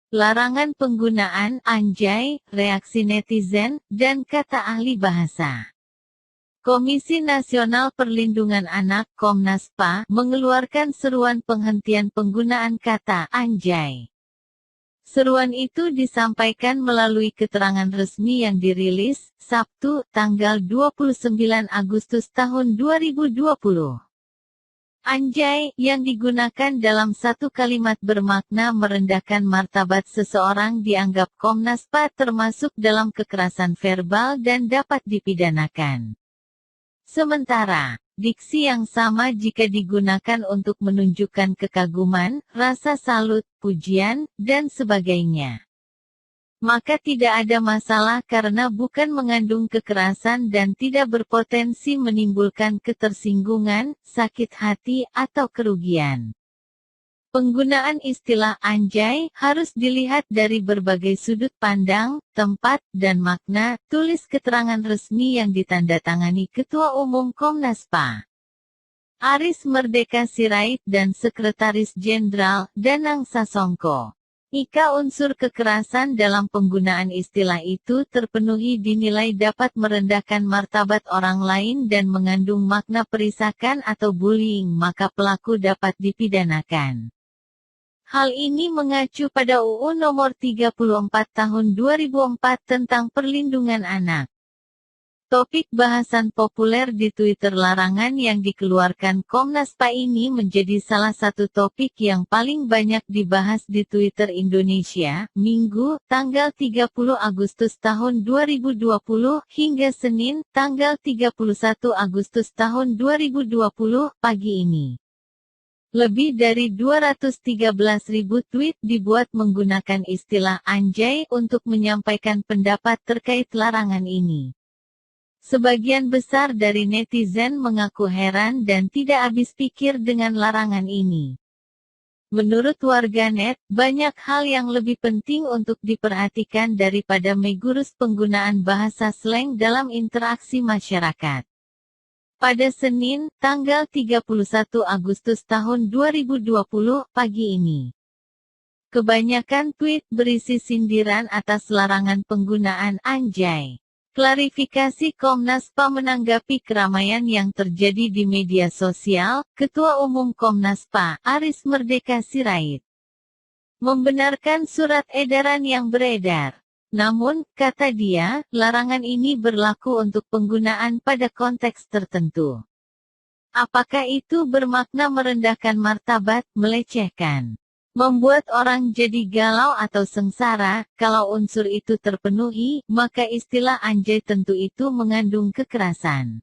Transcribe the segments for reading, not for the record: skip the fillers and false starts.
Larangan penggunaan anjay, reaksi netizen, dan kata ahli bahasa. Komisi Nasional Perlindungan Anak Komnas PA mengeluarkan seruan penghentian penggunaan kata anjay. Seruan itu disampaikan melalui keterangan resmi yang dirilis Sabtu, tanggal 29 Agustus tahun 2020. Anjay, yang digunakan dalam satu kalimat bermakna merendahkan martabat seseorang dianggap Komnas PA termasuk dalam kekerasan verbal dan dapat dipidanakan. Sementara, diksi yang sama jika digunakan untuk menunjukkan kekaguman, rasa salut, pujian, dan sebagainya, maka tidak ada masalah karena bukan mengandung kekerasan dan tidak berpotensi menimbulkan ketersinggungan, sakit hati, atau kerugian. Penggunaan istilah anjay harus dilihat dari berbagai sudut pandang, tempat, dan makna, tulis keterangan resmi yang ditandatangani Ketua Umum Komnas PA, Aris Merdeka Sirait dan Sekretaris Jenderal, Danang Sasongko. Jika unsur kekerasan dalam penggunaan istilah itu terpenuhi dinilai dapat merendahkan martabat orang lain dan mengandung makna perisakan atau bullying, maka pelaku dapat dipidanakan. Hal ini mengacu pada UU Nomor 34 Tahun 2004 tentang Perlindungan Anak. Topik bahasan populer di Twitter. Larangan yang dikeluarkan Komnas PA ini menjadi salah satu topik yang paling banyak dibahas di Twitter Indonesia, Minggu, tanggal 30 Agustus tahun 2020, hingga Senin, tanggal 31 Agustus tahun 2020, pagi ini. Lebih dari 213.000 tweet dibuat menggunakan istilah anjay untuk menyampaikan pendapat terkait larangan ini. Sebagian besar dari netizen mengaku heran dan tidak habis pikir dengan larangan ini. Menurut warganet, banyak hal yang lebih penting untuk diperhatikan daripada mengurus penggunaan bahasa slang dalam interaksi masyarakat. Pada Senin, tanggal 31 Agustus tahun 2020, pagi ini, kebanyakan tweet berisi sindiran atas larangan penggunaan anjay. Klarifikasi Komnas PA menanggapi keramaian yang terjadi di media sosial, Ketua Umum Komnas PA, Aris Merdeka Sirait, membenarkan surat edaran yang beredar. Namun, kata dia, larangan ini berlaku untuk penggunaan pada konteks tertentu. Apakah itu bermakna merendahkan martabat, melecehkan, membuat orang jadi galau atau sengsara? Kalau unsur itu terpenuhi, maka istilah anjay tentu itu mengandung kekerasan.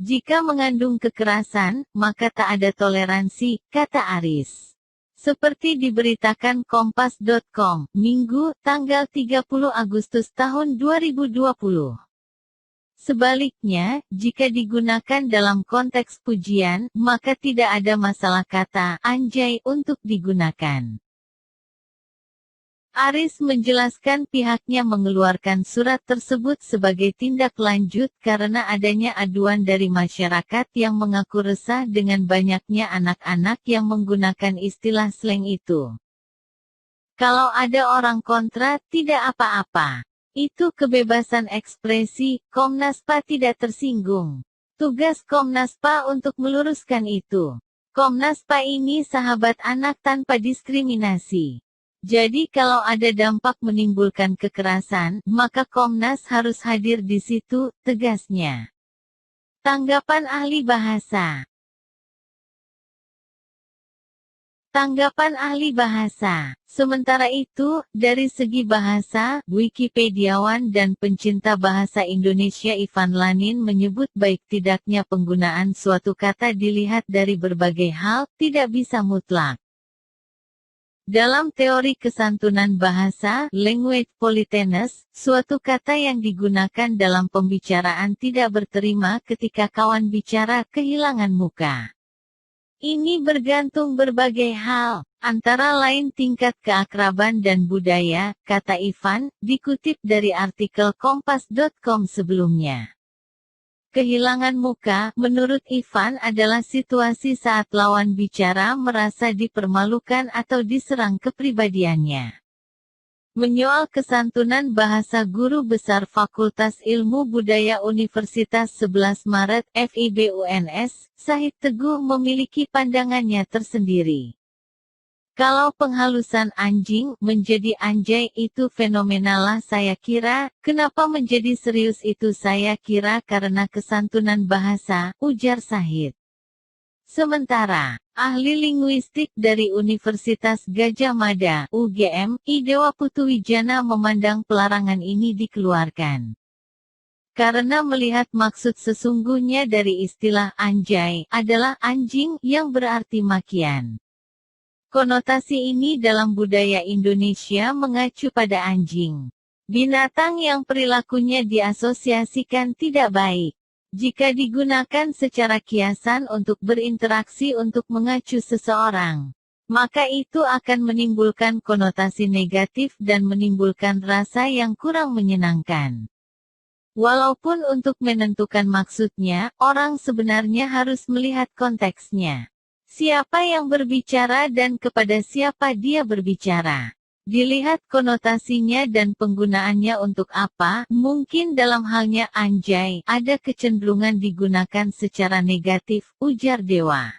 Jika mengandung kekerasan, maka tak ada toleransi, kata Aris. Seperti diberitakan Kompas.com, Minggu, tanggal 30 Agustus tahun 2020. Sebaliknya, jika digunakan dalam konteks pujian, maka tidak ada masalah kata anjay untuk digunakan. Aris menjelaskan pihaknya mengeluarkan surat tersebut sebagai tindak lanjut karena adanya aduan dari masyarakat yang mengaku resah dengan banyaknya anak-anak yang menggunakan istilah slang itu. Kalau ada orang kontra, tidak apa-apa. Itu kebebasan ekspresi, Komnas PA tidak tersinggung. Tugas Komnas PA untuk meluruskan itu. Komnas PA ini sahabat anak tanpa diskriminasi. Jadi kalau ada dampak menimbulkan kekerasan, maka Komnas harus hadir di situ, tegasnya. Tanggapan ahli bahasa. Tanggapan ahli bahasa. Sementara itu, dari segi bahasa, Wikipediawan dan pencinta bahasa Indonesia Ivan Lanin menyebut baik tidaknya penggunaan suatu kata dilihat dari berbagai hal, tidak bisa mutlak. Dalam teori kesantunan bahasa, language politeness, suatu kata yang digunakan dalam pembicaraan tidak berterima ketika kawan bicara kehilangan muka. Ini bergantung berbagai hal, antara lain tingkat keakraban dan budaya, kata Ivan, dikutip dari artikel Kompas.com sebelumnya. Kehilangan muka, menurut Ivan adalah situasi saat lawan bicara merasa dipermalukan atau diserang kepribadiannya. Menyoal kesantunan bahasa Guru Besar Fakultas Ilmu Budaya Universitas 11 Maret FIB-UNS, Syahid Teguh memiliki pandangannya tersendiri. Kalau penghalusan anjing menjadi anjay itu fenomenal saya kira, kenapa menjadi serius itu saya kira karena kesantunan bahasa, ujar Syahid. Sementara, ahli linguistik dari Universitas Gadjah Mada, UGM, Idewa Putuwijana memandang pelarangan ini dikeluarkan. Karena melihat maksud sesungguhnya dari istilah anjay adalah anjing yang berarti makian. Konotasi ini dalam budaya Indonesia mengacu pada anjing. Binatang yang perilakunya diasosiasikan tidak baik. Jika digunakan secara kiasan untuk berinteraksi untuk mengacu seseorang, maka itu akan menimbulkan konotasi negatif dan menimbulkan rasa yang kurang menyenangkan. Walaupun untuk menentukan maksudnya, orang sebenarnya harus melihat konteksnya. Siapa yang berbicara dan kepada siapa dia berbicara. Dilihat konotasinya dan penggunaannya untuk apa, mungkin dalam halnya anjay, ada kecenderungan digunakan secara negatif, ujar Dewa.